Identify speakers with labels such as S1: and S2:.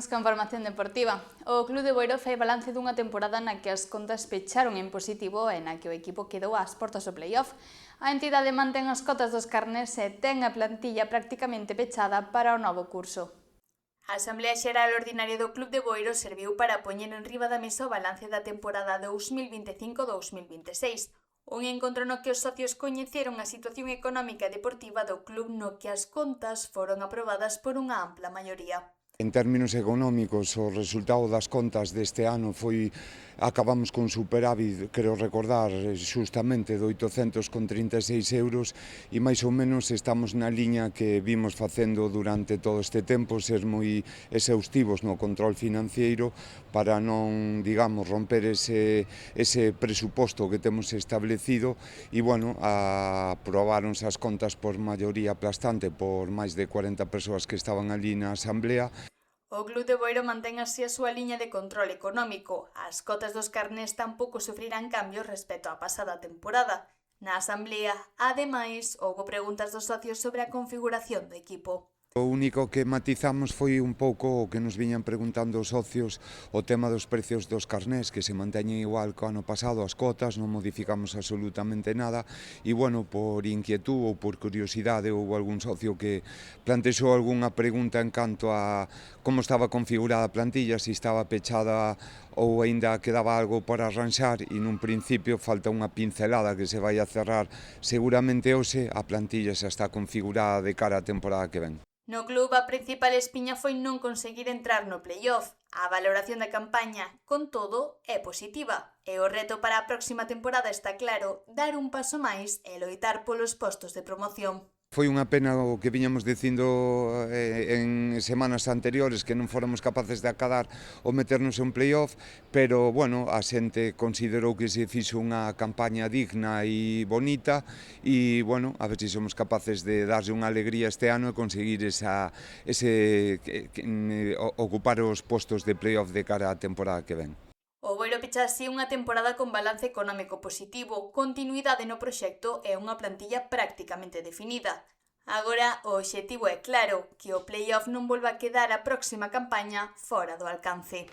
S1: Imos con información deportiva. O Club de Boiro fai balance dunha temporada na que as contas pecharon en positivo e na que o equipo quedou ás portas do playoff. A entidade mantén as cotas dos carnés e ten a plantilla prácticamente pechada para o novo curso. A Asamblea Xeral Ordinaria do Club de Boiro serviu para poñer en riba da mesa o balance da temporada 2025-2026, un encontro no que os socios coñeceron a situación económica e deportiva do club no que as contas foron aprobadas por unha ampla maioría.
S2: En términos económicos, o resultado das contas deste ano acabamos con superávit, creo recordar, xustamente de 836 euros e máis ou menos estamos na liña que vimos facendo durante todo este tempo, ser moi exhaustivos no control financiero para non, digamos, romper ese presuposto que temos establecido e, bueno, aprobaronse as contas por maioría aplastante por máis de 40 persoas que estaban ali na Asamblea.
S1: O Club de Boiro mantén así a súa liña de control económico. As cotas dos carnés tampouco sufrirán cambios respecto á pasada temporada. Na Asamblea, ademais, houbo preguntas dos socios sobre a configuración do equipo.
S2: O único que matizamos foi un pouco o que nos viñan preguntando os socios, o tema dos precios dos carnés, que se manteñen igual que o ano pasado, as cotas, non modificamos absolutamente nada, e, bueno, por inquietud ou por curiosidade, houve algún socio que plantexou algunha pregunta en canto a como estaba configurada a plantilla, se estaba pechada ou aínda quedaba algo por arranxar, e nun principio falta unha pincelada que se vai a cerrar seguramente hoxe, a plantilla xa está configurada de cara á temporada que ven.
S1: No club, a principal espiña foi non conseguir entrar no playoff. A valoración da campaña, con todo, é positiva. E o reto para a próxima temporada está claro, dar un paso máis e loitar polos postos de promoción.
S2: Foi unha pena o que viñamos dicindo en semanas anteriores, que non fóramos capaces de acadar o meternos en playoff, pero, bueno, a xente considerou que se fixo unha campaña digna e bonita e, bueno, a ver se somos capaces de darlle unha alegría este ano e conseguir ocupar os postos de playoff de cara á temporada que ven.
S1: O Boiro pecha así unha temporada con balance económico positivo, continuidade no proxecto e unha plantilla prácticamente definida. Agora, o obxectivo é claro, que o playoff non volva a quedar a próxima campaña fora do alcance.